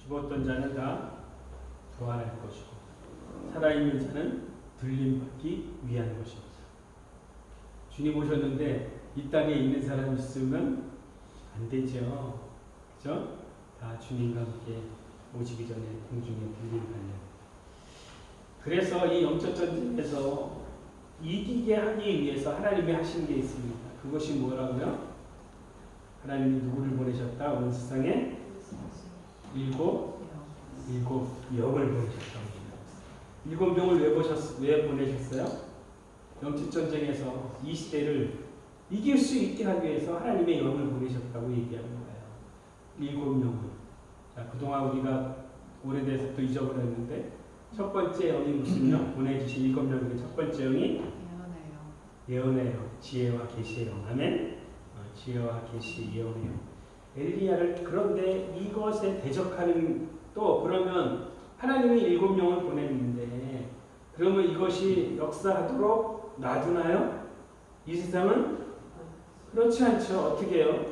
죽었던 자는 다 부활할 것이고 살아있는 자는 들림받기 위한 것입니다. 주님 오셨는데 이 땅에 있는 사람 있으면 안 되죠. 그죠? 다 주님과 함께 오시기 전에 공중에 들림받는. 그래서 이 영적 전쟁에서 이기게 하기 위해서 하나님이 하신 게 있습니다. 그것이 뭐라고요? 하나님이 누구를 보내셨다? 온 세상에 일곱 영을 보내셨다고. 일곱 명을 왜 보내셨어요? 영적 전쟁에서 이 시대를 이길 수 있게 하기 위해서 하나님의 영을 보내셨다고 얘기하는 거예요. 일곱 영을. 자, 그동안 우리가 오래돼서 또 잊어버렸는데 첫 번째 영이 무슨 영? 보내주신 일곱 명 중에 첫 번째 영이 예언의 영, 지혜와 계시의 영. 아멘. 지혜와 계시, 예언의 영. 엘리야를 그런데 이것에 대적하는 또 그러면 하나님이 일곱 영을 보냈는데 그러면 이것이 역사하도록 놔두나요? 이 세상은 그렇지 않죠. 어떻게 해요?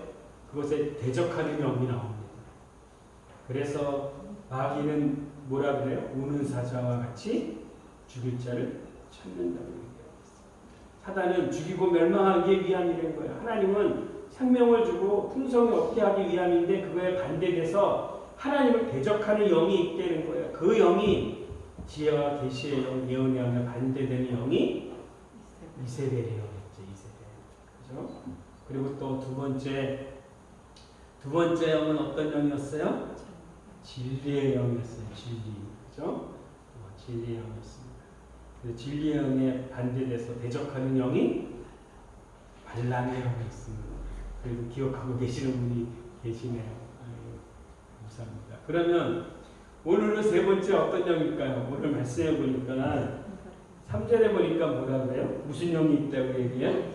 그것에 대적하는 영이 나옵니다. 그래서 마귀는 뭐라 그래요? 우는 사자와 같이 죽일 자를 찾는다고 얘기하고 있어요. 사단은 죽이고 멸망하기 위함이라는 거예요. 하나님은 생명을 주고 풍성이 없게 하기 위함인데 그거에 반대돼서 하나님을 대적하는 영이 있다는 거예요. 그 영이 지혜와 계시의 영, 예언의 영에 반대되는 영이 이세벨의 영이었죠. 이세벨. 그죠? 그리고 또 두 번째 영은 어떤 영이었어요? 진리의 영이었어요. 진리. 그죠? 진리의 영이었습니다. 그 진리의 영에 반대돼서 대적하는 영이 반란의 영이었습니다. 그래도 기억하고 계시는 분이 계시네요. 아유, 감사합니다. 그러면 오늘은 세 번째 어떤 영일까요? 오늘 말씀해 보니까 3절에 보니까 뭐라 그래요? 무슨 영이 있다고 얘기해요?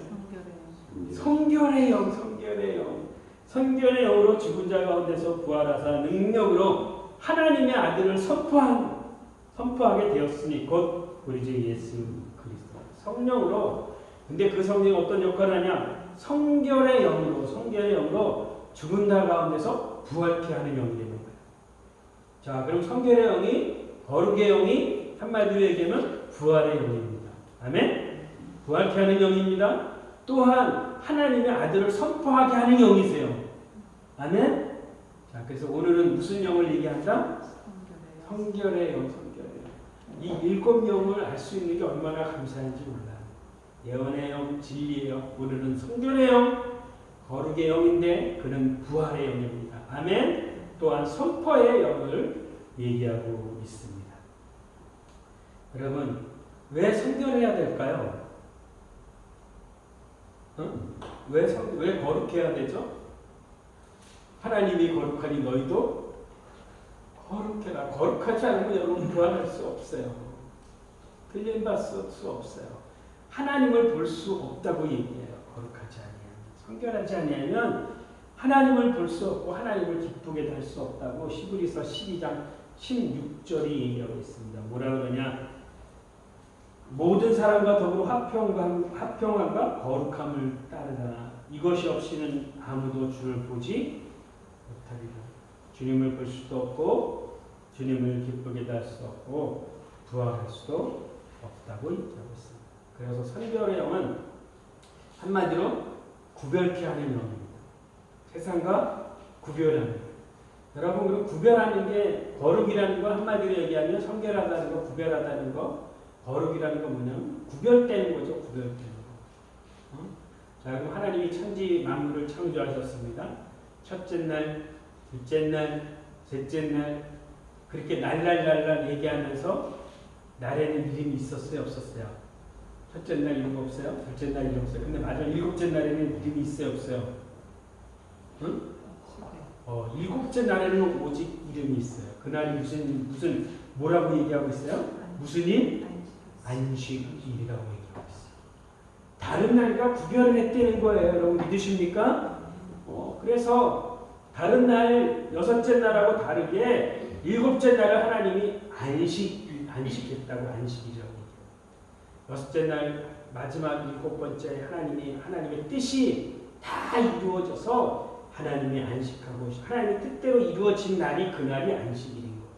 성결의 영, 성결의 영. 성결의 영으로 죽은 자 가운데서 부활하사 능력으로 하나님의 아들을 선포하게 되었으니 곧 우리 주 예수 그리스도. 성령으로. 근데 그 성령이 어떤 역할을 하냐? 성결의 영으로 죽은 자 가운데서 부활케 하는 영이 되는 거예요. 자, 그럼 성결의 영이, 거룩의 영이 한마디로 얘기하면 부활의 영입니다. 아멘? 부활케 하는 영입니다. 또한 하나님의 아들을 선포하게 하는 영이세요. 아멘? 자, 그래서 오늘은 무슨 영을 얘기한다? 성결의 영, 성결의 영. 이 일곱 영을 알 수 있는 게 얼마나 감사한지 몰라요. 예언의 영, 진리의 영, 오늘은 성결의 영, 거룩의 영인데 그는 부활의 영입니다. 아멘? 또한 선포의 영을 얘기하고 있습니다. 여러분, 왜 성결해야 될까요? 왜 거룩해야 되죠? 하나님이 거룩하니 너희도 거룩해라. 거룩하지 않으면 여러분 부활할 수 없어요. 틀림받을 수 없어요. 하나님을 볼 수 없다고 얘기해요. 거룩하지 아니하면. 성결하지 아니하면 하나님을 볼 수 없고 하나님을 기쁘게 할 수 없다고 히브리서 12장 16절이 얘기하고 있습니다. 뭐라 그러냐? 모든 사람과 더불어 화평함과 거룩함을 따르라. 이것이 없이는 아무도 주를 보지 못하리라. 주님을 볼 수도 없고 주님을 기쁘게 할 수도 없고 부활할 수도 없다고 얘기하고 있습니다. 그래서 성결의 영은 한마디로 구별케 하는 영입니다. 세상과 구별하는 것. 여러분, 그럼 구별하는 게 거룩이라는 거 한마디로 얘기하면 성결하다는 거, 구별하다는 거, 거룩이라는 건 뭐냐면 구별되는 거죠. 구별되는 거. 자, 그럼 하나님이 천지 만물을 창조하셨습니다. 첫째 날, 둘째 날, 셋째 날 그렇게 날날 얘기하면서 날에는 이름이 있었어요? 없었어요? 첫째 날 이름 없어요? 둘째 날 이름 없어요? 근데 마지막 일곱째 날에는 이름이 있어요? 없어요? 응? 일곱째 날에는 오직 이름이 있어요. 그날이 무슨 뭐라고 얘기하고 있어요? 무슨 일? 안식일이라고 얘기하고 있어요. 다른 날과 구별을 했다는 거예요. 여러분 믿으십니까? 그래서 다른 날, 여섯째 날하고 다르게 일곱째 날을 하나님이 안식했다고 안식이라고 얘기해요. 여섯째 날 마지막 일곱 번째 하나님의 뜻이 다 이루어져서 하나님이 안식하고 하나님의 뜻대로 이루어진 날이 그날이 안식일인 거예요.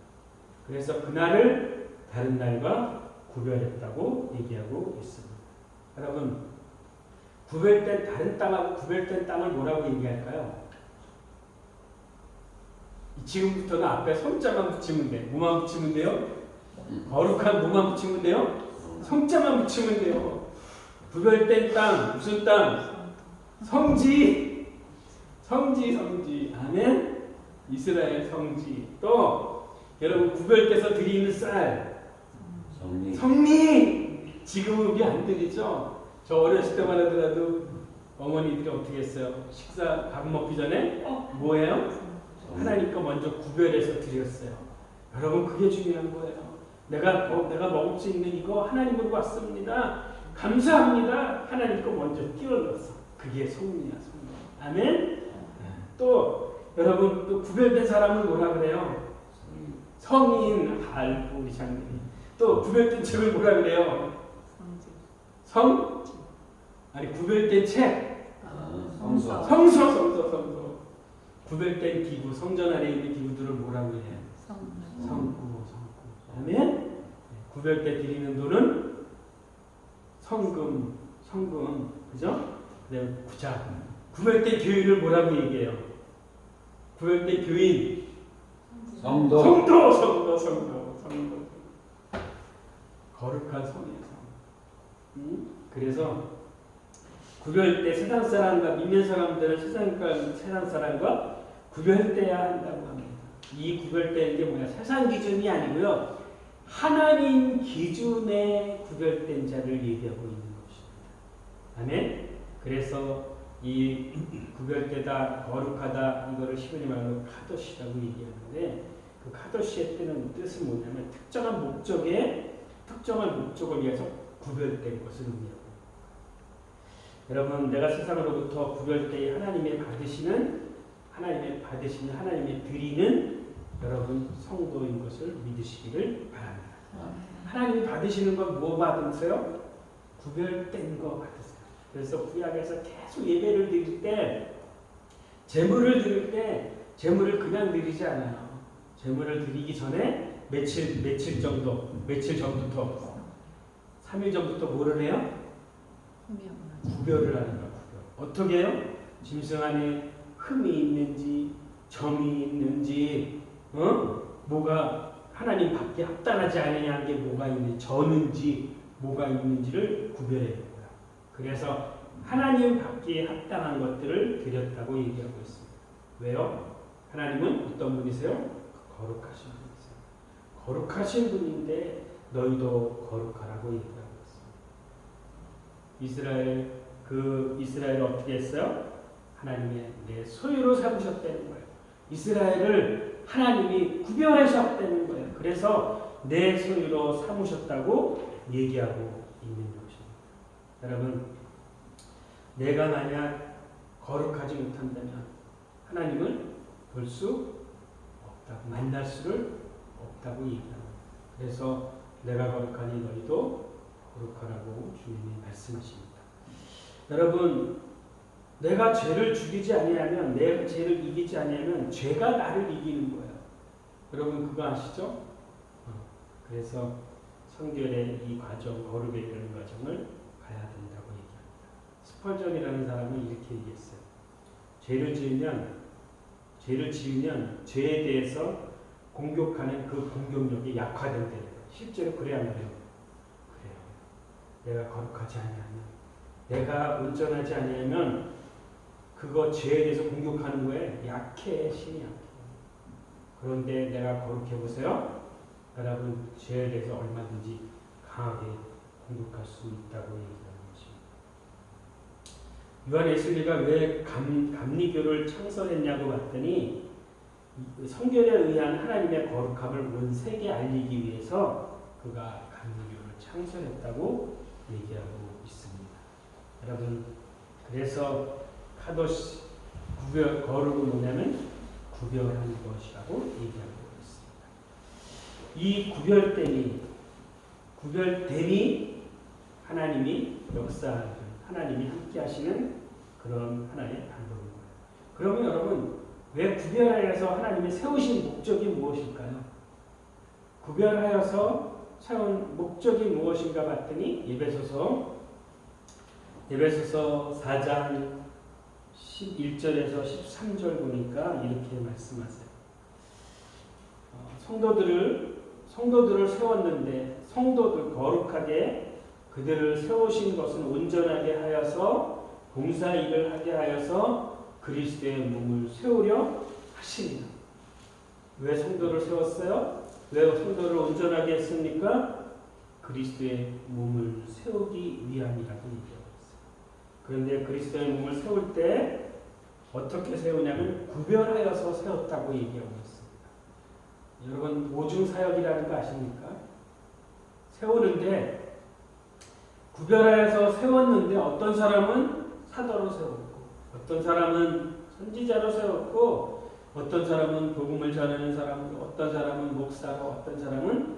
그래서 그날을 다른 날과 구별했다고 얘기하고 있습니다. 여러분, 구별된 다른 땅하고 구별된 땅을 뭐라고 얘기할까요? 지금부터는 앞에 성자만 붙이면 돼. 뭐만 붙이면 돼요? 거룩한 뭐만 붙이면 돼요? 성자만 붙이면 돼요. 구별된 땅, 무슨 땅? 성지. 성지. 아멘? 이스라엘 성지. 또 여러분 구별돼서 드리는 쌀. 성리. 지금은 우리 안 드리죠? 저 어렸을 때만 하더라도 어머니들이 어떻게 했어요? 식사 밥 먹기 전에 뭐예요? 하나님 거 먼저 구별해서 드렸어요. 여러분 그게 중요한 거예요. 내가 먹을 수 있는 이거 하나님으로 왔습니다. 감사합니다. 하나님 거 먼저 띄워넣었어. 그게 성리야, 성리. 아멘? 또 여러분 또 구별된 사람은 뭐라 그래요? 성인. 알고 우리 장님이. 또 구별된 책을 뭐라 그래요? 아니 구별된 책. 성서. 구별된 기구, 성전 안에 있는 기구들을 뭐라고 해요? 성구. 아멘? 구별때 드리는 돈은 성금, 그죠? 그다음에 구자. 구별때 교인을 뭐라고 얘기해요? 구별때 교인. 성도. 거룩한 성이에요. 그래서 구별때 세상 사람과 믿는 사람들은 세상 사람과 구별돼야 한다고 합니다. 이 구별되는 게 뭐야? 세상 기준이 아니고요. 하나님 기준에 구별된 자를 얘기하고 있는 것입니다. 아멘? 그래서 이 구별되다, 거룩하다 이거를 히브리 말로 카도시라고 얘기하는데 그 카도시의 뜻은 뭐냐면 특정한 목적을 위해서 구별된 것을 의미합니다. 여러분, 내가 세상으로부터 구별되어 하나님의 드리는 여러분 성도인 것을 믿으시기를 바랍니다. 하나님이 받으시는 건 뭐 받으세요? 구별된 거 받으세요. 그래서 구약에서 계속 예배를 드릴 때, 제물을 드릴 때 제물을 그냥 드리지 않아요. 제물을 드리기 전에 며칠 전부터 3일 전부터 뭐를 해요? 구별을 하는 거예요. 어떻게 해요? 짐승 안에 흠이 있는지 점이 있는지 뭐가 하나님 밖에 합당하지 않느냐는 게 뭐가 있는지 저는지 뭐가 있는지를 구별해야 돼요. 그래서 하나님 밖에 합당한 것들을 드렸다고 얘기하고 있습니다. 왜요? 하나님은 어떤 분이세요? 거룩하신 분이세요. 거룩하신 분인데 너희도 거룩하라고 얘기하고 있습니다. 이스라엘 어떻게 했어요? 하나님의 내 소유로 삼으셨다는 거예요. 이스라엘을 하나님이 구별하셨다는 거예요. 그래서 내 소유로 삼으셨다고 얘기하고 있는 것입니다. 여러분, 내가 만약 거룩하지 못한다면 하나님을 볼 수 없다고, 만날 수를 없다고 얘기합니다. 그래서 내가 거룩하니 너희도 거룩하라고 주님이 말씀하십니다. 여러분, 내가 죄를 죽이지 아니하면, 내가 죄를 이기지 아니하면 죄가 나를 이기는 거예요. 여러분 그거 아시죠? 그래서 성결의 이 과정, 거룩에 이르는 과정을 가야 된다고 얘기합니다. 스펄전이라는 사람은 이렇게 얘기했어요. 죄를 지으면 죄에 대해서 공격하는 그 공격력이 약화된대요. 실제로 그래야 말이에요. 그래요. 내가 거룩하지 아니하면, 내가 온전하지 아니하면 그거 죄에 대해서 공격하는 거에 약해, 신이 약해. 그런데 내가 거룩해 보세요. 여러분, 죄에 대해서 얼마든지 강하게 공격할 수 있다고 얘기하는 것입니다. 요한 웨슬리가 왜 감리교를 창설했냐고 봤더니 성결에 의한 하나님의 거룩함을 온 세계에 알리기 위해서 그가 감리교를 창설했다고 얘기하고 있습니다. 여러분, 그래서 카도시, 거룩은 뭐냐면 구별한 것이라고 얘기하고 있습니다. 이 구별됨이 하나님이 역사하는, 하나님이 함께 하시는 그런 하나의 방법인 거예요. 그러면 여러분 왜 구별하여서 하나님이 세우신 목적이 무엇일까요? 구별하여서 세운 목적이 무엇인가 봤더니 예배소서 4장 11절에서 13절 보니까 이렇게 말씀하세요. 성도들을 세웠는데 성도들 거룩하게 그들을 세우신 것은 온전하게 하여서 봉사일을 하게 하여서 그리스도의 몸을 세우려 하시니라. 왜 성도를 세웠어요? 왜 성도를 온전하게 했습니까? 그리스도의 몸을 세우기 위함이라고 얘기하고 있어요. 그런데 그리스도의 몸을 세울 때 어떻게 세우냐면 구별하여서 세웠다고 얘기하고 있습니다. 여러분 오중사역이라는 거 아십니까? 세우는데 구별하여서 세웠는데 어떤 사람은 사도로 세웠고 어떤 사람은 선지자로 세웠고 어떤 사람은 복음을 전하는 사람으로 어떤 사람은 목사로 어떤 사람은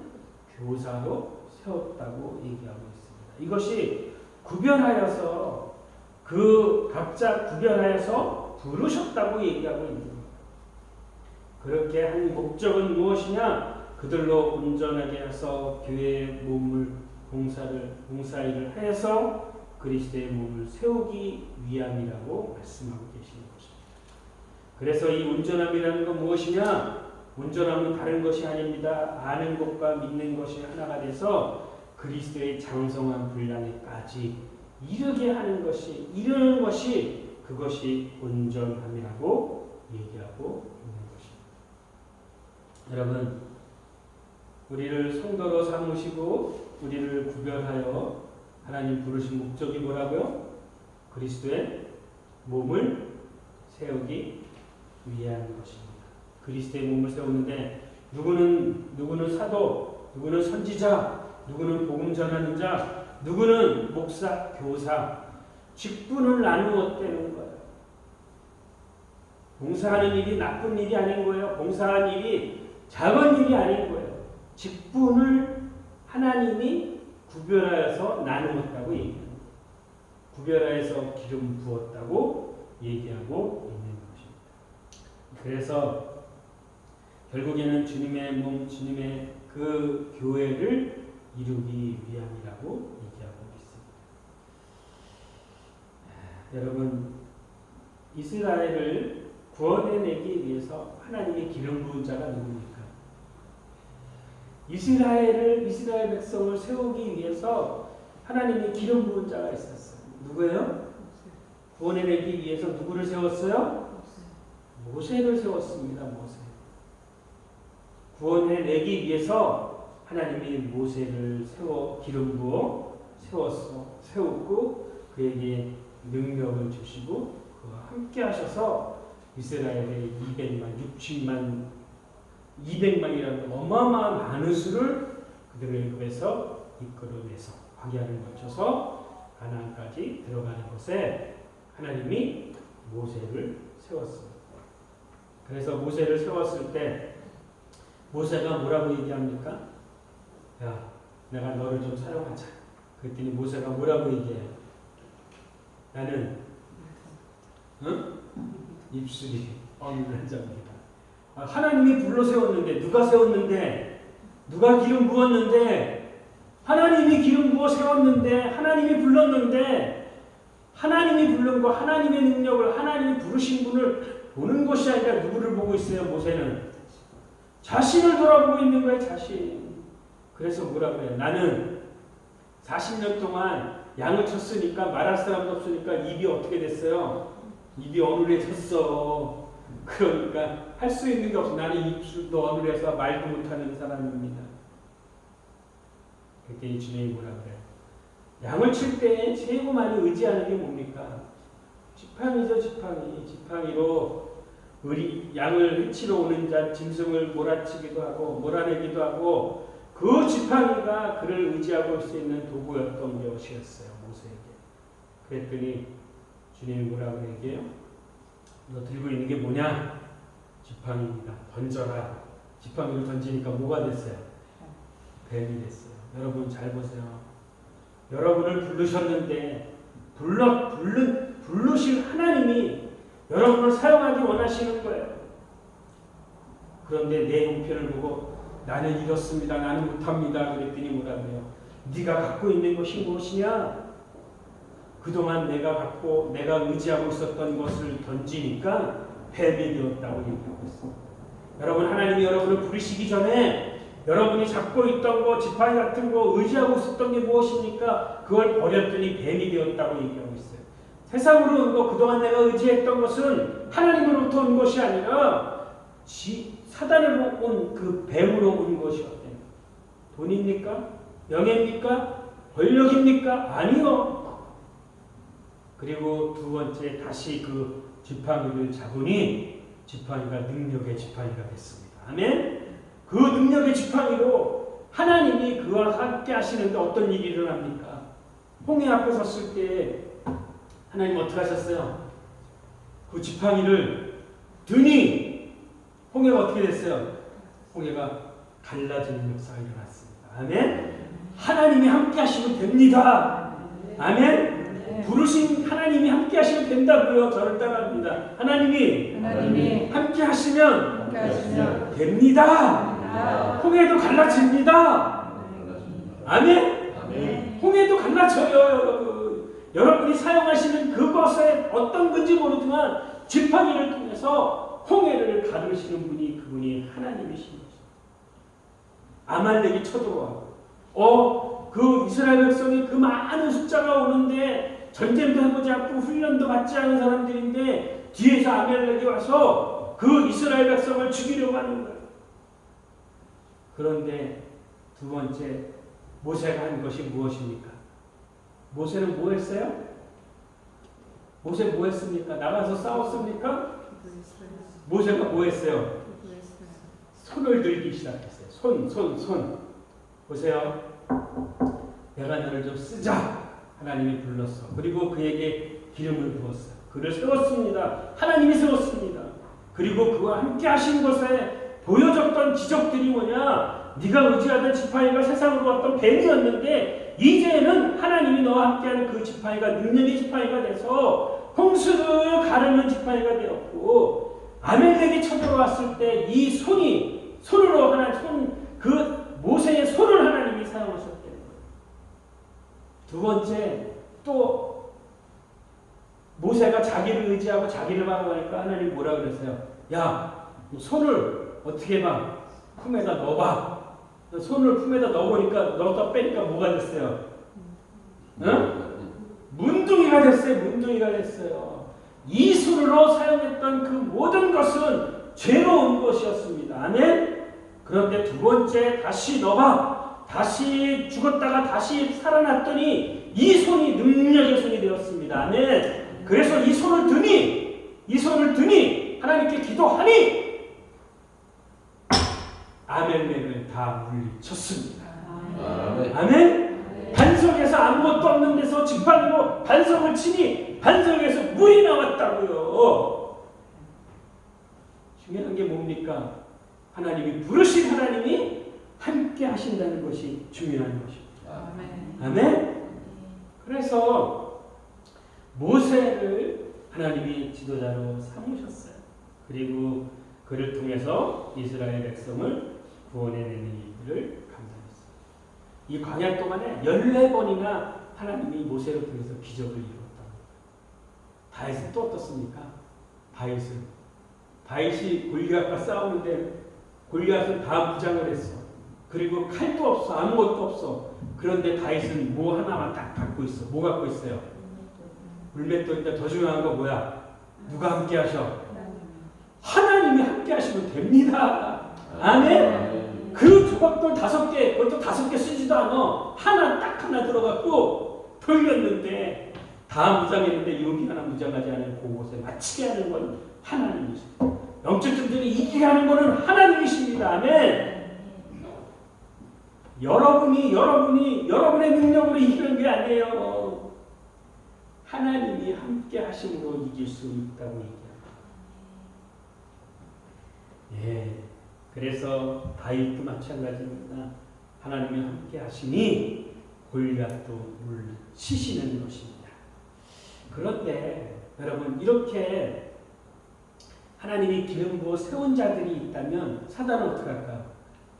교사로 세웠다고 얘기하고 있습니다. 이것이 구별하여서 그 각자 구별하여서 부르셨다고 얘기하고 있는 겁니다. 그렇게 한 목적은 무엇이냐? 그들로 온전하게 해서 교회의 몸을 봉사일을 해서 그리스도의 몸을 세우기 위함이라고 말씀하고 계시는 것입니다. 그래서 이 온전함이라는 건 무엇이냐? 온전함은 다른 것이 아닙니다. 아는 것과 믿는 것이 하나가 돼서 그리스도의 장성한 분량에까지 이르는 것이 그것이 온전함이라고 얘기하고 있는 것입니다. 여러분, 우리를 성도로 삼으시고 우리를 구별하여 하나님 부르신 목적이 뭐라고요? 그리스도의 몸을 세우기 위한 것입니다. 그리스도의 몸을 세우는데 누구는 사도, 누구는 선지자, 누구는 복음 전하는 자, 누구는 목사, 교사, 직분을 나누었다는 거예요. 봉사하는 일이 나쁜 일이 아닌 거예요. 봉사하는 일이 작은 일이 아닌 거예요. 직분을 하나님이 구별하여서 나누었다고 얘기합니다. 구별하여서 기름 부었다고 얘기하고 있는 것입니다. 그래서 결국에는 주님의 몸, 주님의 그 교회를 이루기 위함이라고 얘기하고 있습니다. 여러분, 이스라엘을 구원해내기 위해서 하나님의 기름 부은 자가 누굽니까? 이스라엘 백성을 세우기 위해서 하나님이 기름 부은 자가 있었어요. 누구예요? 구원해내기 위해서 누구를 세웠어요? 모세를 세웠습니다. 모세. 구원해내기 위해서 하나님이 모세를 기름 부어 세웠고 그에게 능력을 주시고 그와 함께 하셔서 이스라엘의 200만이라는 어마어마한 많은 수를 그들을 애굽에서 이끌어내서 광야를 거쳐서 가나안까지 들어가는 곳에 하나님이 모세를 세웠습니다. 그래서 모세를 세웠을 때 모세가 뭐라고 얘기합니까? 야, 내가 너를 좀 사용하자. 그랬더니 모세가 뭐라고 얘기해요? 나는 입술이 어눌한 자입니다. 하나님이 불러 세웠는데 누가 세웠는데 누가 기름 부었는데 하나님이 기름 부어 세웠는데 하나님이 불렀는데 하나님이 부른 거 하나님의 능력을 하나님이 부르신 분을 보는 것이 아니라 누구를 보고 있어요? 모세는 자신을 돌아보고 있는 거예요. 자신. 그래서 뭐라고 해요? 나는 40년 동안 양을 쳤으니까 말할 사람도 없으니까 입이 어떻게 됐어요? 입이 어눌해졌어. 그러니까 할 수 있는 게 없어. 나는 입술도 어눌해서 말도 못하는 사람입니다. 그때 주님이 뭐라 그래요? 양을 칠 때 제일 많이 의지하는 게 뭡니까? 지팡이죠. 지팡이로 양을 해치러 오는 자 짐승을 몰아치기도 하고 몰아내기도 하고 그 지팡이가 그를 의지하고 올 수 있는 도구였던 것이었어요. 모세에게. 그랬더니 주님이 뭐라고 얘기해요? 너 들고 있는 게 뭐냐? 지팡이입니다. 던져라. 지팡이를 던지니까 뭐가 됐어요? 뱀이 됐어요. 여러분 잘 보세요. 여러분을 부르셨는데 부르신 하나님이 여러분을 사용하기 원하시는 거예요. 그런데 내 형편을 보고 나는 이렇습니다. 나는 못합니다. 그랬더니 뭐라고요? 네가 갖고 있는 것이 무엇이냐? 그동안 내가 의지하고 있었던 것을 던지니까 뱀이 되었다고 얘기하고 있습니다. 여러분, 하나님이 여러분을 부르시기 전에 여러분이 잡고 있던 거, 지팡이 같은 거, 의지하고 있었던 게 무엇입니까? 그걸 버렸더니 뱀이 되었다고 얘기하고 있어요. 세상으로 온 거, 그동안 내가 의지했던 것은 하나님으로부터 온 것이 아니라 사단으로 온 그 뱀으로 온 것이었대요. 돈입니까? 명예입니까? 권력입니까? 아니요. 그리고 두 번째, 다시 그 지팡이를 잡으니 지팡이가 능력의 지팡이가 됐습니다. 아멘? 그 능력의 지팡이로 하나님이 그와 함께 하시는데 어떤 일이 일어납니까? 홍해 앞에 섰을 때 하나님 어떻게 하셨어요? 그 지팡이를 드니 홍해가 어떻게 됐어요? 홍해가 갈라지는 역사가 일어났습니다. 아멘? 하나님이 함께 하시면 됩니다. 아멘? 부르신 하나님이 함께 하시면 된다고요. 저를 따라합니다. 하나님이 함께 하시면 됩니다. 홍해도 갈라집니다. 아멘? 홍해도 갈라져요, 여러분. 여러분이 사용하시는 그것에 어떤 건지 모르지만 지팡이를 통해서 홍해를 가르시는 분이 그분이 하나님이신 거죠. 아말렉이 쳐들어와고 그 이스라엘 백성이 그 많은 숫자가 오는데 전쟁도 해보지 않고 훈련도 받지 않은 사람들인데 뒤에서 아말렉이 와서 그 이스라엘 백성을 죽이려고 하는 거예요. 그런데 두 번째, 모세가 한 것이 무엇입니까? 모세는 뭐 했어요? 모세 뭐 했습니까? 나가서 싸웠습니까? 모세가 뭐 했어요? 손을 들기 시작했어요. 손. 보세요. 내가 너를 좀 쓰자. 하나님이 불렀어. 그리고 그에게 기름을 부었어요. 그를 세웠습니다. 하나님이 세웠습니다. 그리고 그와 함께 하신 것에 보여줬던 기적들이 뭐냐? 네가 의지하던 지팡이가 세상으로 왔던 뱀이었는데 이제는 하나님이 너와 함께하는 그 지팡이가 능력의 지팡이가 돼서 홍수를 가르는 지팡이가 되었고 아멜렉이 쳐들어왔을 때 이 손으로 그 모세의 손을 하나님이 사용하셨대요. 두 번째, 또 모세가 자기를 의지하고 자기를 바라보니까 하나님이 뭐라 그랬어요? 야, 손을 어떻게 봐? 품에다 넣어봐. 손을 품에다 넣어보니까 넣었다 빼니까 뭐가 됐어요? 응? 문둥이가 됐어요. 문둥이가 됐어요. 이 손으로 사용했던 그 모든 것은 죄로운 것이었습니다. 아멘? 그런데 두 번째, 다시 넣어봐. 다시 죽었다가 다시 살아났더니 이 손이 능력의 손이 되었습니다. 아멘? 그래서 이 손을 드니 하나님께 기도하니 아멜렉을 다 물리쳤습니다. 아멘? 반석에서 아무것도 없는 데서 지팡이로 반석을 치니 반석에서 물이 나왔다고요. 중요한 게 뭡니까? 하나님이 부르신 하나님이 함께 하신다는 것이 중요한 것입니다. 아멘? 그래서 모세를 하나님이 지도자로 삼으셨어요. 그리고 그를 통해서 이스라엘 백성을 구원해내는 일들을 감당했어요. 이 광야 동안에 14번이나 하나님이 모세를 통해서 기적을 이루었다고. 다윗은 또 어떻습니까? 다윗이 골리앗과 싸우는데 골리앗은 다 무장을 했어. 그리고 칼도 없어. 아무것도 없어. 그런데 다윗은 뭐 하나만 딱 갖고 있어. 뭐 갖고 있어요? 물맷돌인데 더 중요한 거 뭐야? 누가 함께 하셔? 하나님이 함께 하시면 됩니다. 아멘? 그 조각돌 5개, 그것도 5개 쓰지도 않아. 딱 하나 들어갔고 돌렸는데 다 무장했는데 여기 하나 무장하지 않은 그곳에 맞추게 하는 건 하나님이십니다. 영적 존재를 이기게 하는 것은 하나님이십니다. 아멘? 여러분이 여러분의 능력으로 이기는 게 아니에요. 하나님이 함께 하심으로 이길 수 있다고 얘기합니다. 예, 그래서 다윗도 마찬가지입니다. 하나님이 함께 하시니 골리앗도 물리치시는 것입니다. 그런데 여러분 이렇게 하나님이 기름 부어 세운 자들이 있다면 사단은 어떻게 할까요?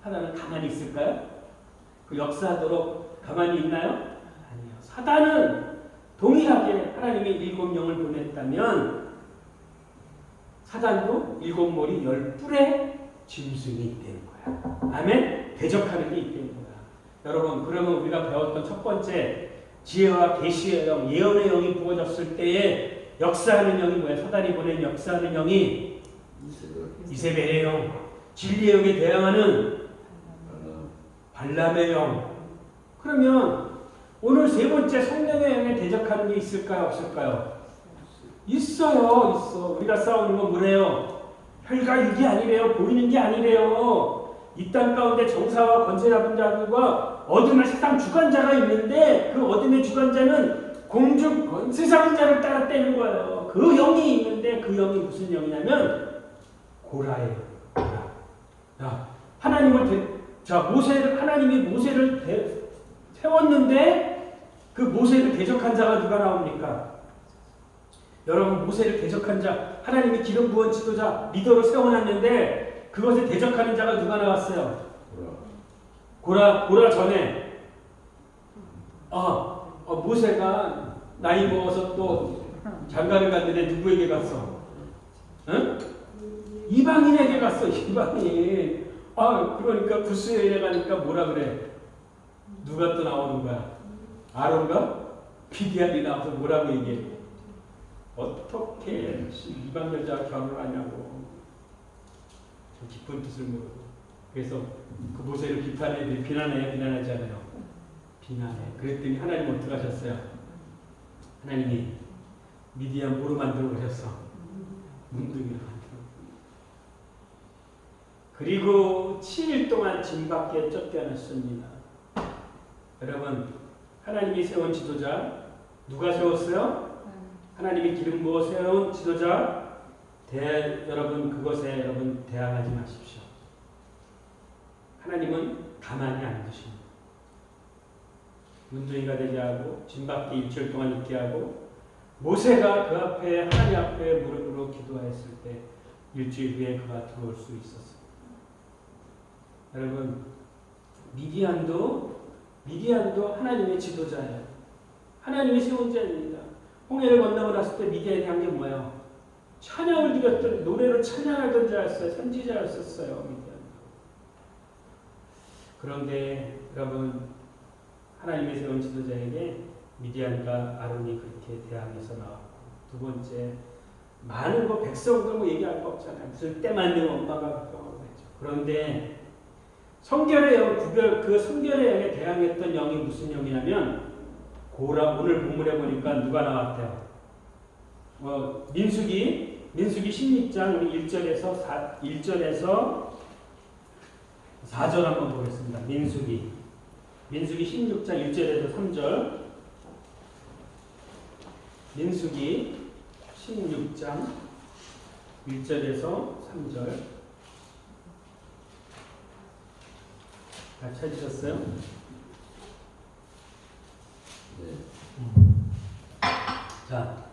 사단은 가만히 있을까요? 그 역사하도록 가만히 있나요? 아니요. 사단은 동일하게 하나님이 7영을 보냈다면 사단도 7머리 10뿔의 짐승이 있다는 거야. 아멘? 대적하는 게 있다는 거야. 여러분, 그러면 우리가 배웠던 첫 번째 지혜와 계시의 영, 예언의 영이 부어졌을 때에 역사하는 영이 뭐야? 사단이 보낸 역사하는 영이 이세벨의 영, 진리의 영에 대항하는 발람의 영. 그러면 오늘 세 번째 성령의 영에 대적하는 게 있을까요? 없을까요? 있어요. 있어. 우리가 싸우는 건 뭐래요? 혈과 육이 아니래요. 보이는 게 아니래요. 이 땅 가운데 정사와 권세 잡은 자들과 어둠의 세상 주관자가 있는데 그 어둠의 주관자는 공중 권세 잡은 자를 따라 떼는 거예요. 그 영이 있는데 그 영이 무슨 영이냐면 고라예요. 고라. 자, 하나님이 모세를 세웠는데 그 모세를 대적한 자가 누가 나옵니까? 여러분, 모세를 대적한 자, 하나님이 기름 부은 지도자, 리더로 세워놨는데 그것에 대적하는 자가 누가 나왔어요? 고라 전에 모세가 나이 먹어서 또 장가를 갔는데 누구에게 갔어? 응? 이방인에게 갔어. 이방인. 그러니까 구스여인에 가니까 뭐라 그래? 누가 또 나오는 거야? 아론과 미디안이 나와서 뭐라고 얘기해? 어떻게 이방 여자와 결혼하냐고. 좀 깊은 뜻을 모르고. 그래서 그 모세를 비난해요? 비난하지 않아요? 비난해. 그랬더니 하나님 어떻게 하셨어요? 하나님이 미디안 뭐로 만들어 보셨어? 문둥이로 만들어. 그리고 7일 동안 짐 밖에 쫓겨났습니다. 여러분, 하나님이 세운 지도자 누가 세웠어요? 하나님이 기름 부어 세운 지도자 여러분 그것에 여러분 대항하지 마십시오. 하나님은 가만히 안 두십니다. 문둥이가 되게 하고 짐 밖에 일주일 동안 있게 하고 모세가 그 앞에 하나님 앞에 무릎으로 기도했을 때 일주일 후에 그가 들어올 수 있었습니다. 여러분, 미디안도 하나님의 지도자예요. 하나님이 세운 자입니다. 홍해를 건너고 났을 때 미디안이 한 게 뭐예요? 찬양을 드렸던, 노래로 찬양하던 자였어요. 선지자였었어요. 미디안. 그런데 여러분, 하나님이 세운 지도자에게 미디안과 아론이 그렇게 대항해서 나왔고, 두 번째, 많은 백성들 얘기할 거 없잖아요. 무슨 때 맞는 엄마가 그러고 했죠. 그런데 성결의 영, 그 성결의 영에 대항했던 영이 무슨 영이냐면 고라. 오늘 본문에 보니까 누가 나왔대요? 민수기 16장 우리 1절에서 4절 한번 보겠습니다. 민수기 16장 1절에서 3절. 민수기 16장 1절에서 3절. 다 찾으셨어요? 네. 자,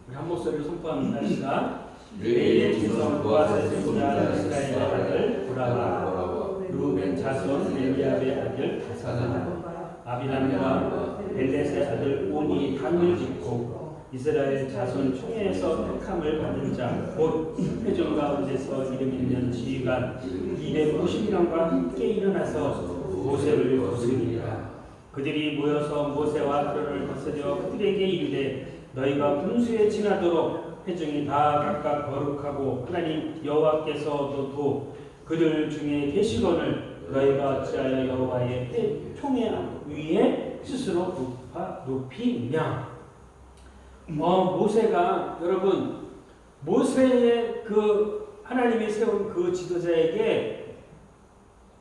우리 한 목소리로 선포합니다. 시작. 레위의 지손과 세습자 이스라엘의 아들 고라와 루벤 자손 엘리압의 아들 가사나 아비람과 벨렛의 아들 온이 당을 짓고 이스라엘 자손 총회에서 택함을 받은 자 곧 회중 가운데서 이름 있는 지휘관 250명과 함께 일어나서 모세를 거스르니라. 그들이 모여서 모세와 아론을 거스려 그들에게 이르되 너희가 분수에 지나도록 회중이 다 각각 거룩하고 하나님 여호와께서도 그들 중에 계시거늘 너희가 어찌하여 여호와의 총회 위에 스스로 높이냐. 모세가 여러분 모세의 그 하나님이 세운 그 지도자에게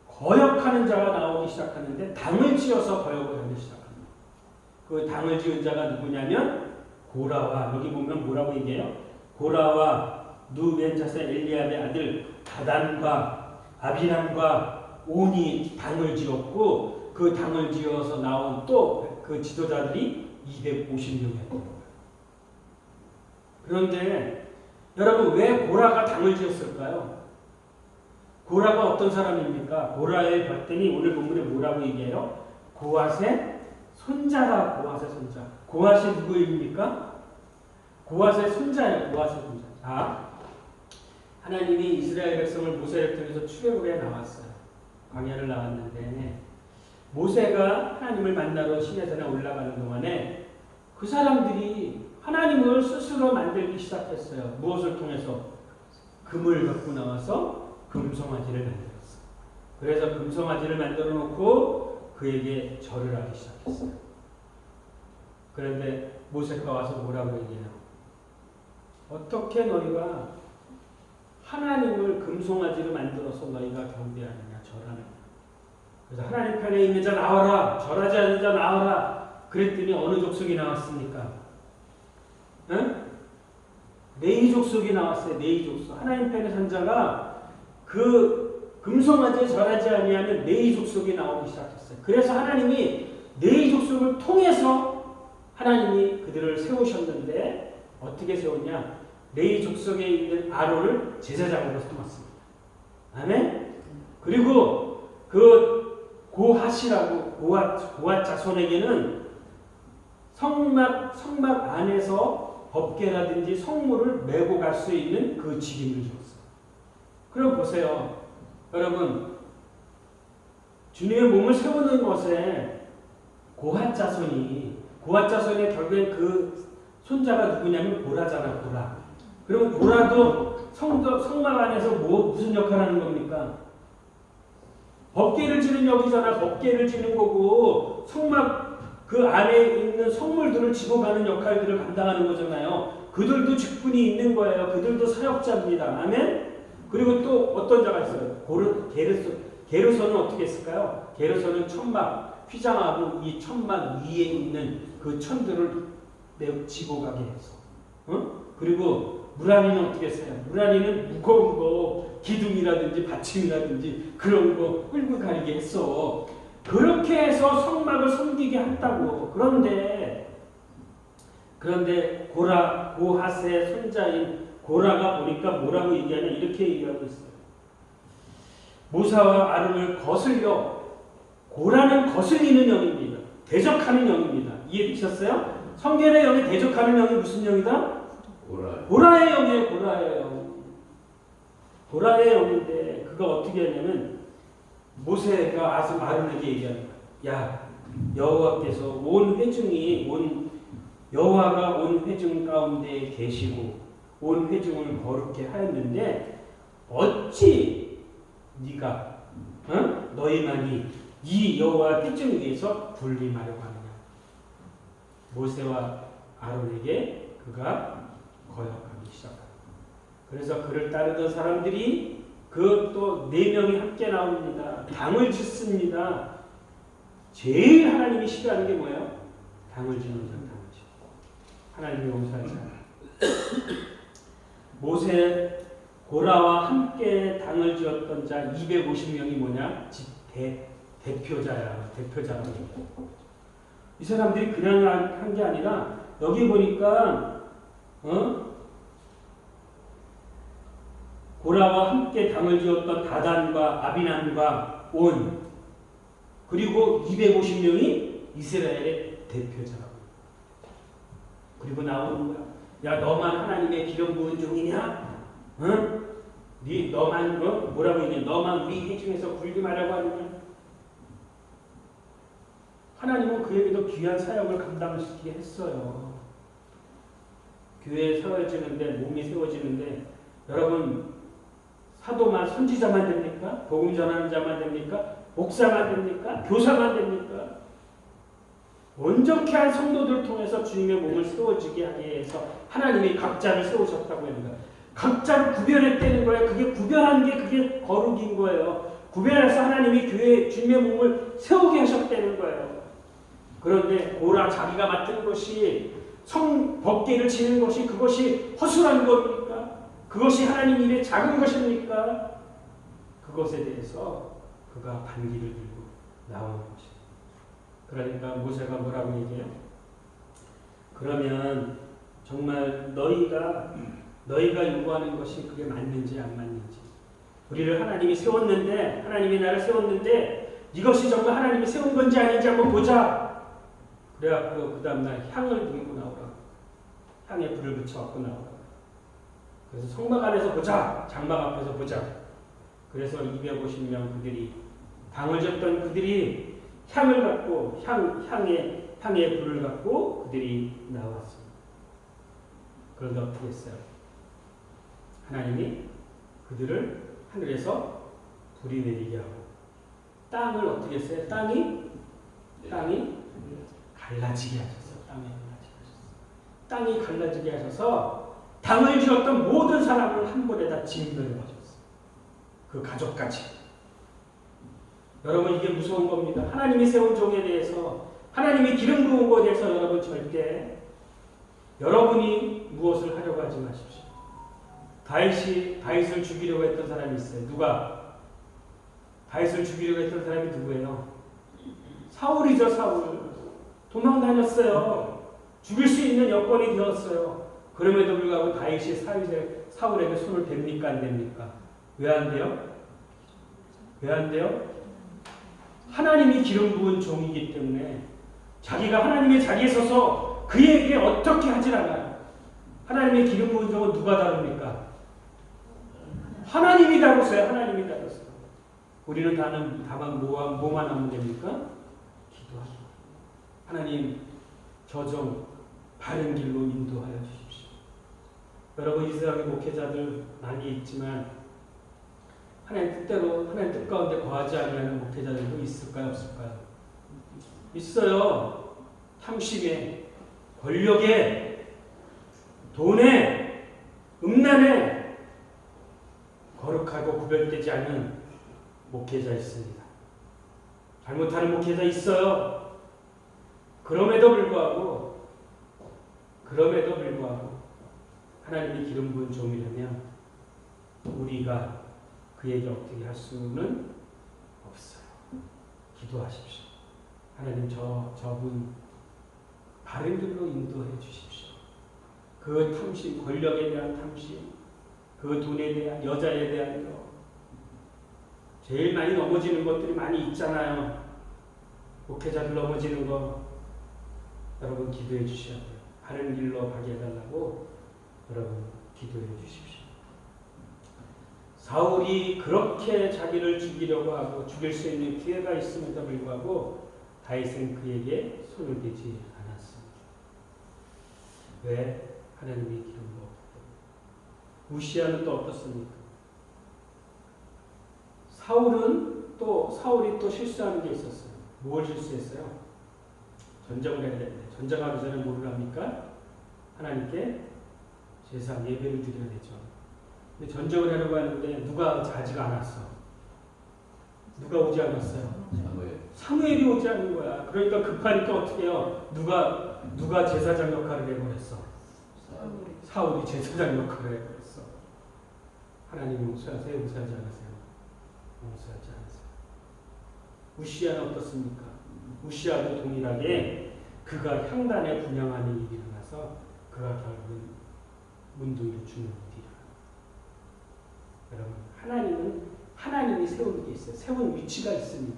거역하는 자가 나오기 시작하는데 당을 지어서 거역을 하기 시작합니다. 그 당을 지은 자가 누구냐면 고라와, 여기 보면 뭐라고 얘기해요? 고라와 누벤 자손 엘리압의 아들 다단과 아비람과 온이 당을 지었고 그 당을 지어서 나온 또 그 지도자들이 250명이었던 거예요. 그런데 여러분 왜 고라가 당을 지었을까요? 고라가 어떤 사람입니까? 고라에 봤더니 오늘 본문에 뭐라고 얘기해요? 고핫의 손자다. 고핫의 손자. 고핫이 누구입니까? 고핫의 손자예요. 고핫의 손자. 자, 하나님이 이스라엘 백성을 모세를 통해서 출애굽에 나왔어요. 광야를 나왔는데 모세가 하나님을 만나러 시내산에 올라가는 동안에 그 사람들이 하나님을 스스로 만들기 시작했어요. 무엇을 통해서? 금을 갖고 나와서 금송아지를 만들었어요. 그래서 금송아지를 만들어 놓고 그에게 절을 하기 시작했어요. 그런데 모세가 와서 뭐라고 얘기해요? 어떻게 너희가 하나님을 금송아지로 만들어서 너희가 경배하느냐, 절하느냐. 그래서 하나님 편에 있는 자 나와라, 절하지 않는 자 나와라. 그랬더니 어느 족속이 나왔습니까? 응? 네이 족속이 나왔어요. 네이 족속. 하나님 편에 선 자가 그 금송아지에 절하지 아니하면 네이 족속이 나오기 시작했어요. 그래서 하나님이 네이 족속을 통해서 하나님이 그들을 세우셨는데 어떻게 세웠냐? 네이 족속에 있는 아론을 제사장으로 삼았습니다. 아멘? 그리고 그 고핫이라고 고핫 자손에게는 성막 안에서 법궤라든지 성물을 메고 갈 수 있는 그 직임을 줬어요. 그럼 보세요. 여러분, 주님의 몸을 세우는 것에 고핫 자손의 결국엔 그 손자가 누구냐면 고라잖아, 고라. 그럼 고라도 성막 안에서 무슨 역할을 하는 겁니까? 법궤를 지는 역이잖아. 법궤를 지는 거고 성막 그 안에 있는 성물들을 지고 가는 역할들을 감당하는 거잖아요. 그들도 직분이 있는 거예요. 그들도 사역자입니다. 아멘? 그리고 또 어떤 자가 있어요? 게르손은 어떻게 했을까요? 게르손은 천막, 휘장하고 이 천막 위에 있는 그 천들을 지고 가게 해서. 그리고 무라리는 어떻게 했어요? 무라리는 무거운 거, 기둥이라든지 받침이라든지 그런 거 끌고 가리게 했어. 그렇게 해서 성막을 섬기게 했다고. 그런데 고핫의 손자인 고라가 보니까 뭐라고 얘기하냐? 이렇게 얘기하고 있어요. 모세와 아론을 거슬려. 고라는 거슬리는 영입니다. 대적하는 영입니다. 이해되셨어요? 성결의 영이 대적하는 영이 무슨 영이다? 고라의 영이에요. 고라의 영. 고라의 영인데 그가 어떻게 하냐면 모세가 아론에게 얘기합니다. 야, 여호와께서 여호와가 온 회중 가운데 계시고 온 회중을 거룩게 하였는데 어찌 네가 너희만이 이 여호와 회중 위에서 군림하려고 하느냐. 모세와 아론에게 그가 거역하기 시작합니다. 그래서 그를 따르던 사람들이 그 또 4명이 함께 나옵니다. 당을 짓습니다. 제일 하나님이 싫어하는 게 뭐예요? 당을 짓는 자, 당을 짓고. 하나님이 용서하지 않아요. 모세, 고라와 함께 당을 지었던 자 250명이 뭐냐? 대표자야. 대표자라고. 이 사람들이 그냥 한 게 아니라 여기 보니까 고라와 함께 당을 지었던 다단과 아비남과 온 그리고 250명이 이스라엘의 대표자라고. 그리고 나오는 거야. 야, 너만 하나님의 기름 부은 종이냐? 너만 뭐라고 얘기해? 너만 우리 회중에서 굴림하려고 하느냐? 하나님은 그에게도 귀한 사역을 감당시키게 했어요. 교회에 세워지는데, 몸이 세워지는데, 여러분 사도만, 선지자만 됩니까? 복음 전하는 자만 됩니까? 목사만 됩니까? 교사만 됩니까? 온전케 한 성도들을 통해서 주님의 몸을 세워지게 하기 위해서 하나님이 각자를 세우셨다고 합니다. 각자를 구별했다는 거예요. 그게 구별한 게 그게 거룩인 거예요. 구별해서 하나님이 교회 주님의 몸을 세우게 하셨다는 거예요. 그런데 고라 자기가 맡은 것이 법궤를 지는 것이 그것이 허술한 겁니까? 그것이 하나님 일에 작은 것입니까? 그것에 대해서 그가 반기를 들고 나오는 것입니다. 그러니까 모세가 뭐라고 얘기해요? 그러면 정말 너희가 너희가 요구하는 것이 그게 맞는지 안 맞는지. 우리를 하나님이 세웠는데, 하나님이 나를 세웠는데 이것이 정말 하나님이 세운 건지 아닌지 한번 보자. 그래갖고 그 다음날 향을 들고 나오라고. 향에 불을 붙여갖고 나오라고. 그래서 성막 안에서 보자. 장막 앞에서 보자. 그래서 250명 그들이, 당을 졌던 그들이 향을 갖고, 향에 불을 갖고 그들이 나왔습니다. 그런데 어떻게 했어요? 하나님이 그들을 하늘에서 불이 내리게 하고, 땅을 어떻게 했어요? 땅이 갈라지게 하셨어요. 땅이 갈라지게 하셔서 당을 지었던 모든 사람을 한 번에 다 진멸해 버렸어요. 그 가족까지. 여러분, 이게 무서운 겁니다. 하나님이 세운 종에 대해서, 하나님이 기름 부은 것에 대해서 여러분 절대 여러분이 무엇을 하려고 하지 마십시오. 다윗을 죽이려고 했던 사람이 있어요. 누가? 다윗을 죽이려고 했던 사람이 누구예요? 사울이죠. 사울. 도망 다녔어요. 죽일 수 있는 여건이 되었어요. 그럼에도 불구하고 다윗이 사울에게 손을 댑니까? 안 댑니까? 왜 안 돼요? 왜 안 돼요? 하나님이 기름 부은 종이기 때문에 자기가 하나님의 자리에 서서 그에게 어떻게 하질 않아요. 하나님의 기름 부은 종은 누가 다룹니까? 하나님이 다루세요. 하나님이 다루세요. 우리는 다만 뭐만 하면 됩니까? 기도하기. 하나님, 저 종 바른 길로 인도하여 주십시오. 여러분, 이 세상에 목회자들 많이 있지만 하나님 뜻대로, 하나님 뜻 가운데 거하지 않는 목회자들도 있을까요? 없을까요? 있어요. 탐심에, 권력에, 돈에, 음란에 거룩하고 구별되지 않은 목회자 있습니다. 잘못하는 목회자 있어요. 그럼에도 불구하고 하나님이 기름 부은 종이라면 우리가 그에게 어떻게 할 수는 없어요. 기도하십시오. 하나님, 저분 바른 길로 인도해 주십시오. 그 탐심, 권력에 대한 탐심, 그 돈에 대한, 여자에 대한 거, 제일 많이 넘어지는 것들이 많이 있잖아요. 목회자들 넘어지는 거. 여러분, 기도해 주셔야 돼요. 바른 길로 가게 해달라고 여러분 기도해 주십시오. 사울이 그렇게 자기를 죽이려고 하고 죽일 수 있는 기회가 있음에도 불구하고 다윗은 그에게 손을 대지 않았습니다. 왜? 하나님이 기름 부었기 때문에. 우시아는 또 어떻습니까? 사울이 또 실수하는 게 있었어요. 뭘 실수했어요? 전쟁을 해야 되는데, 전쟁하기 전에 뭐를 합니까? 하나님께 제사 예배를 드려야 되죠. 근데 전쟁을 하려고 하는데 누가 자지가 않았어? 누가 오지 않았어요? 사무엘이 오지 않는 거야. 그러니까 급하니까 어떻게 해요? 누가 제사장 역할을 해버렸어? 사울이 제사장 역할을 해버렸어. 하나님 용서하세요? 용서하지 않으세요? 용서하지 않으세요. 우시아는 어떻습니까? 우시아도 동일하게 그가 향단에 분향하는 일이 일어나서 그가 결국은 문둥이로 죽는 일이 일어납니다. 여러분, 하나님이 세운 게 있어요. 세운 위치가 있습니다.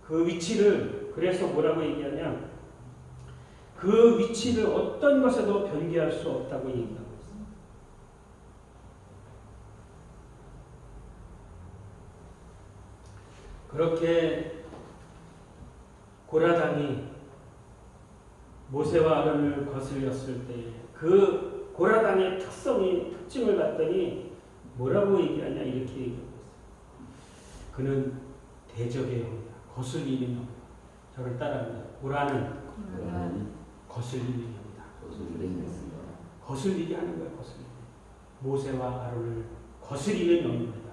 그 위치를, 그래서 뭐라고 얘기하냐, 그 위치를 어떤 것에도 변개할 수 없다고 얘기하고 있어요. 그렇게 고라당이 모세와 아론을 거슬렸을 때 그 고라당의 특징을 봤더니 뭐라고 얘기하냐, 이렇게 얘기하고 있어요. 그는 대적의 영이다. 거슬리는 영. 저를 따라합니다. 고라는 거슬리는 영이다. 거슬리게 하는 거예요. 거슬리게. 모세와 아론을 거슬리는 영입니다.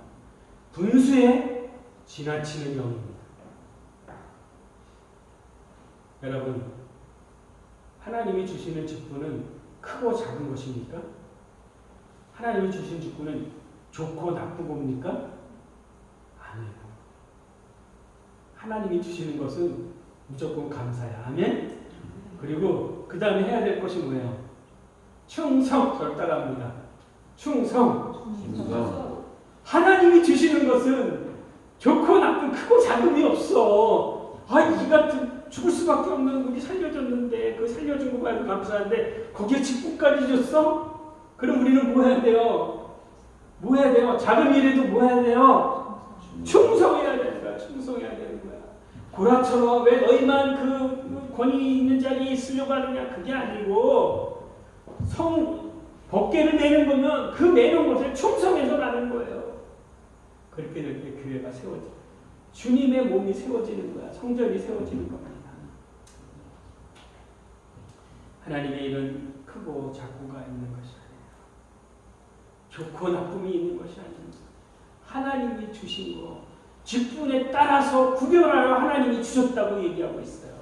분수에 지나치는 영입니다. 여러분, 하나님이 주시는 직분은 크고 작은 것입니까? 하나님이 주신 직분은 좋고 나쁘고입니까? 아니에요. 하나님이 주시는 것은 무조건 감사야. 아멘? 그리고 그 다음에 해야 될 것이 뭐예요? 충성. 저를 따라합니다. 충성. 충성. 하나님이 주시는 것은 좋고 나쁜 크고 작음이 없어. 이 같은 죽을 수밖에 없는 우리 살려줬는데 그 살려준 것만 감사한데 거기에 직분까지 줬어? 그럼 우리는 뭐 해야 돼요? 뭐 해야 돼요? 작은 일에도 뭐 해야 돼요? 충성해야 되는 거야. 충성해야 되는 거야. 고라처럼 왜 너희만 그 권위 있는 자리에 있으려고 하느냐? 그게 아니고 법궤를 매는 거면 그 매는 것을 충성해서 가는 거예요. 그렇게 될 때 교회가 세워져. 주님의 몸이 세워지는 거야. 성전이 세워지는 겁니다. 하나님의 일은 크고 작고가 있는 것이 아니에요. 좋고 나쁨이 있는 것이 아닙니다. 하나님이 주신 거, 직분에 따라서 구별하여 하나님이 주셨다고 얘기하고 있어요.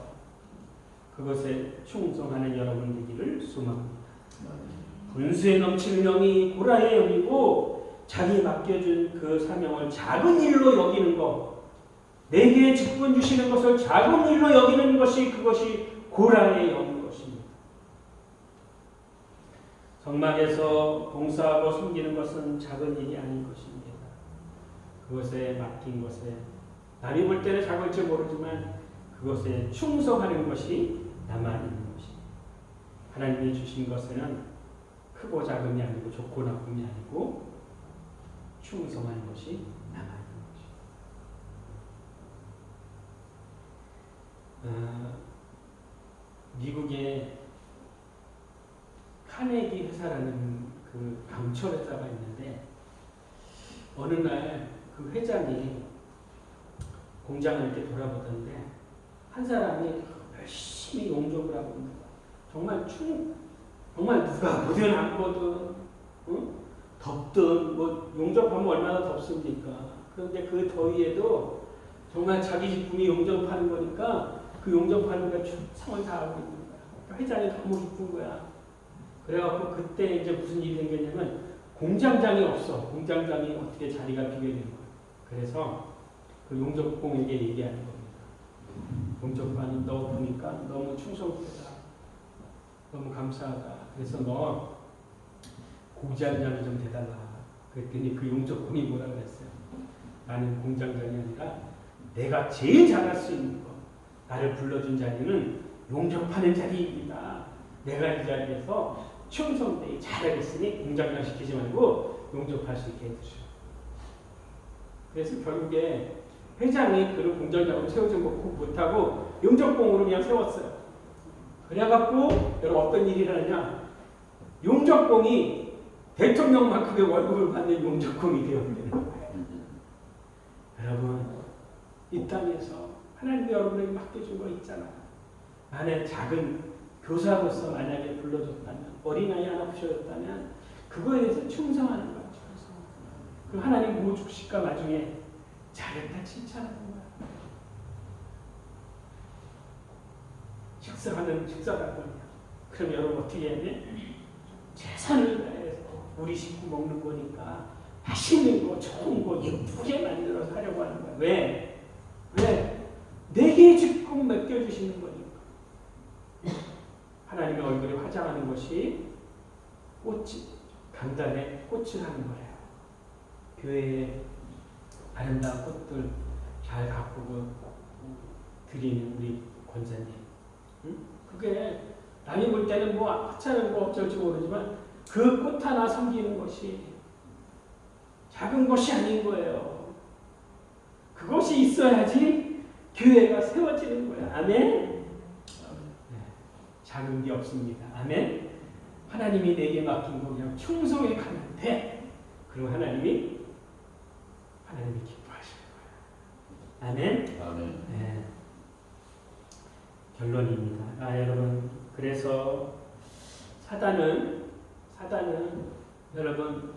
그것에 충성하는 여러분 되기를 소망합니다. 분수에 넘치는 영이 고라의 영이고 자기 맡겨준 그 사명을 작은 일로 여기는 것, 내게 직분 주시는 것을 작은 일로 여기는 것이 그것이 고라의 영인 것입니다. 성막에서 봉사하고 섬기는 것은 작은 일이 아닌 것입니다. 그것에 맡긴 것에 남이 볼 때는 작을지 모르지만 그것에 충성하는 것이 나만 있는 것입니다. 하나님이 주신 것에는 크고 작음이 아니고 좋고 나쁨이 아니고 충성하는 것이 나만 있는 것입니다. 미국에 카네기 회사라는 그 강철 회사가 있는데 어느 날 그 회장이 공장을 이렇게 돌아보던데 한 사람이 열심히 용접을 하고 있는 거야. 정말 누가 보든 안 보든 덥든 뭐 용접하면 얼마나 덥습니까? 그런데 그 더위에도 정말 자기 직분이 용접하는 거니까 그 용접하는 거 최선을 다하고 있는 거야. 그러니까 회장이 너무 기쁜 거야. 그래갖고 그때 이제 무슨 일이 생겼냐면 공장장이 없어. 공장장이 어떻게 자리가 비게 되는 거야. 그래서 그 용접공에게 얘기하는 겁니다. 용접관이 너 보니까 너무 충성되다. 너무 감사하다. 그래서 너 공장장이 좀 돼달라. 그랬더니 그 용접공이 뭐라 그랬어요? 나는 공장장이 아니라 내가 제일 잘할 수 있는 거. 나를 불러준 자리는 용접하는 자리입니다. 내가 이 자리에서 충성되게 잘하겠으니 공장장 시키지 말고 용접할 수 있게 해주시오. 그래서 결국에 회장이 그런 공장장으로 세워진 거 못하고 용접공으로 그냥 세웠어요. 그래갖고 여러분 어떤 일이 일어나냐? 용접공이 대통령만큼의 월급을 받는 용접공이 되어버리는 거예요. 여러분 이 땅에서 하나님이 여러분에게 맡겨준 거 있잖아요. 만약 작은 교사로서 만약에 불러줬다면 어린아이 하나 부셔줬다면 그거에 대해서 충성하는 거죠. 그 하나님 모죽실까 나중에 잘했다 칭찬하는 거야. 식사가 뭐냐? 그럼 여러분 어떻게 해야 돼? 최선을 다해서 우리 식구 먹는 거니까 맛있는 거, 좋은 거 예쁘게 만들어서 하려고 하는 거야. 왜? 내게 직분 맡겨주시는 거니까. 하나님의 얼굴에 화장하는 것이 강단에 꽃을 하는 거예요. 교회에 아름다운 꽃들 잘 가꾸고 드리는 우리 권사님. 그게 남이 볼 때는 뭐 하찮은 거 어쩔지 모르지만 그 꽃 하나 섬기는 것이 작은 것이 아닌 거예요. 그것이 있어야지 교회가 세워지는 거예요. 아멘? 작은 게 없습니다. 아멘? 하나님이 내게 맡긴 거 그냥 충성에 가면 돼. 그리고 하나님이 기뻐하실 거예요. 아멘? 아멘. 네. 결론입니다. 여러분, 그래서 사단은 여러분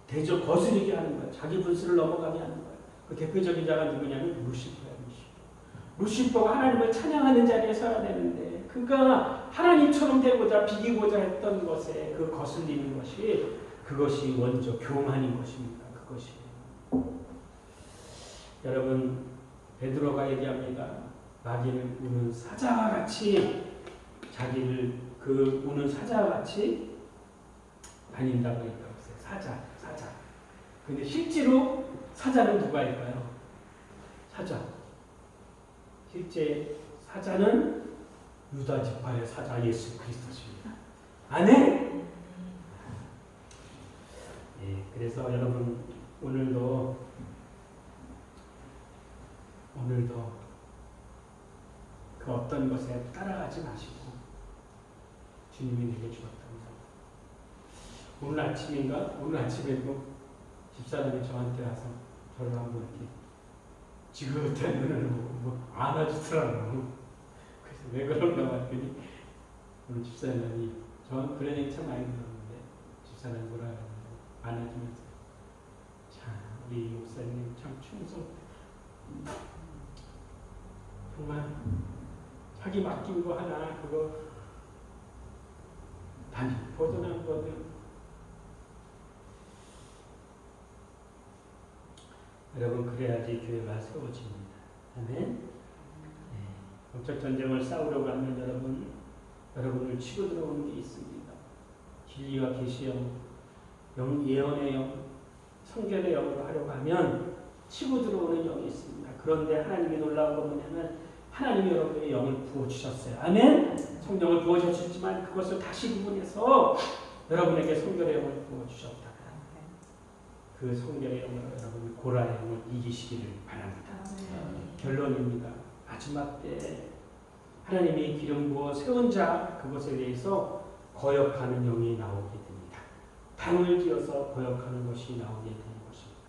대적 거스르게 하는 거예요. 자기 분수를 넘어가게 하는 거예요. 그 대표적인 자가 누구냐면 루시퍼예요. 루시퍼가 하나님을 찬양하는 자리에 서야 되는데 그가 하나님처럼 되고자 비기고자 했던 것에 그 거슬리는 것이 그것이 원조 교만인 것입니다. 그것이 여러분 베드로가 얘기합니다. 마귀는 우는 사자와 같이 자기를 그 우는 사자같이 다닌다고 했다고 했어요. 사자. 근데 실제로 사자는 누가일까요? 사자. 실제 사자는 유다 지파의 사자 예수 그리스도십니다. 아멘. 예, 그래서 여러분 오늘도 그 어떤 것에 따라가지 마시고 주님이 내게 주었답니다. 오늘 아침에도 집사람이 저한테 와서 저를 한번 이렇게 지긋한 눈을 보고 안아주더라고요. 그래서 왜 그런가 봤더니 오늘 집사람이 저는 그런 얘기 참 많이 들었는데 집사람이 뭐라 하냐면 안아주면서 참 우리 목사님 참 충성 정말 자기 맡긴 거 하나 그거 단히 벗어난 거든. 여러분 그래야지 교회가 세워집니다. 아멘. 영적 전쟁을 싸우려고 하면 여러분을 치고 들어오는 게 있습니다. 진리와 계시의 영, 예언의 영, 성결의 영으로 하려고 하면 치고 들어오는 영이 있습니다. 그런데 하나님이 놀라운 건 뭐냐면 하나님이 여러분의 영을 부어주셨어요. 아멘. 성령을 부어주셨지만 그것을 다시 구분해서 여러분에게 성결의 영을 부어주셨다. 그 성결의 영으로 여러분 고라의 영을 이기시기를 바랍니다. 결론입니다. 마지막 때 하나님이 기름 부어 세운 자 그것에 대해서 거역하는 영이 나오게 됩니다. 당을 지어서 거역하는 것이 나오게 되는 것입니다.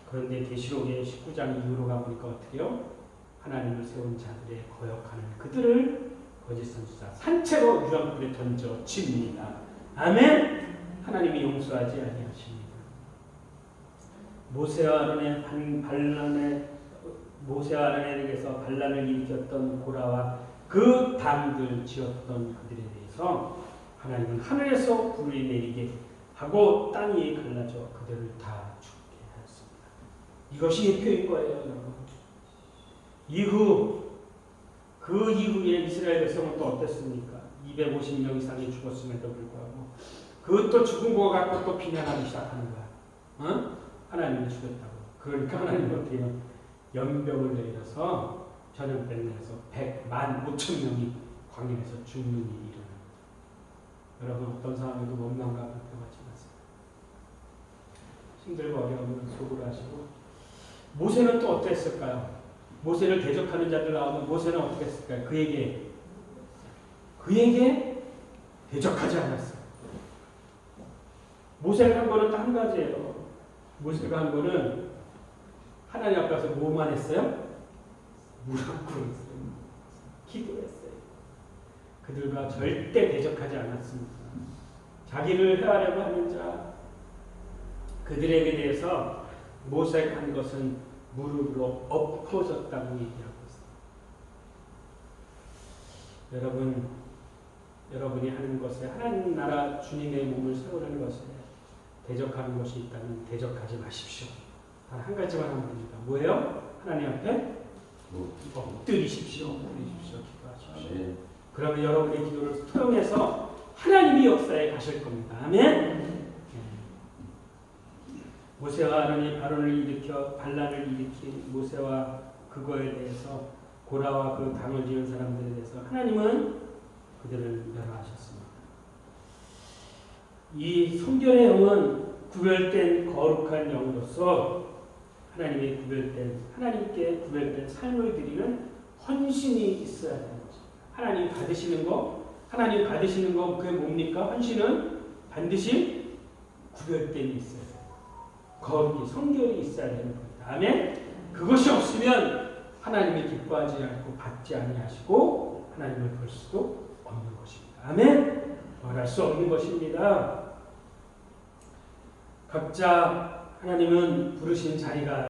그런데 계시록의 19장 이후로 가보니까 어떻게 해요? 하나님을 세운 자들의 거역하는 그들을 거짓 선지자 산채로 유황불에 던져 칩니다. 아멘. 하나님이 용서하지 아니하십니다. 모세와 아론에게서 반란을 일으켰던 고라와 그 당들 지었던 그들에 대해서 하나님은 하늘에서 불을 내리게 하고 땅이 갈라져 그들을 다 죽게 하였습니다. 이것이 예표인 거예요, 여러분. 그 이후에 이스라엘 백성은 또 어땠습니까? 250명 이상이 죽었음에도 불구하고 그 죽은 거 갖고 또 비난하기 시작하는 거야. 하나님이 죽였다고. 그러니까 하나님은 어떻게 해요? 연병을 내려서 전염병을 내려서 115,000명이 광야에서 죽는 일이 일어납니다. 여러분 어떤 상황에도 원망과 불평하지 마세요. 힘들고 어려우면 속으로 하시고. 모세는 또 어땠을까요? 모세를 대적하는 자들 나오면 모세는 어떻게 했을까요? 그에게 대적하지 않았어요. 모세가 한 거는 한 가지예요. 모세가 한 거는 하나님 앞에서 뭐만 했어요? 무릎 꿇었어요. 기도했어요. 그들과 절대 대적하지 않았습니다. 자기를 해하려고 하는 자 그들에게 대해서 모세가 한 것은 무릎으로 엎어졌다고 얘기하고 있습니다. 여러분이 하는 것에 하나님 나라 주님의 몸을 세우는 것에 대적하는 것이 있다면 대적하지 마십시오. 단 한 가지만 하면 됩니다. 뭐예요? 하나님 앞에 엎드리십시오. 기도하십시오. 그러면 여러분의 기도를 통해서 하나님이 역사에 가실 겁니다. 아멘. 모세와 아론이 반란을 일으킨 모세와 그거에 대해서 고라와 그 당을 지은 사람들에 대해서 하나님은 그들을 멸하셨습니다. 이 성결의 영은 구별된 거룩한 영으로서 하나님께 구별된 삶을 드리는 헌신이 있어야 되는 것입니다. 하나님 받으시는 거 그게 뭡니까? 헌신은 반드시 구별됨이 있어야 돼요. 거룩이, 성결이 있어야 되는 겁니다. 아멘? 그것이 없으면 하나님이 기뻐하지 않고 받지 아니하시고 하나님을 볼 수도 없는 것입니다. 아멘? 말할 수 없는 것입니다. 각자 하나님은 부르신 자리가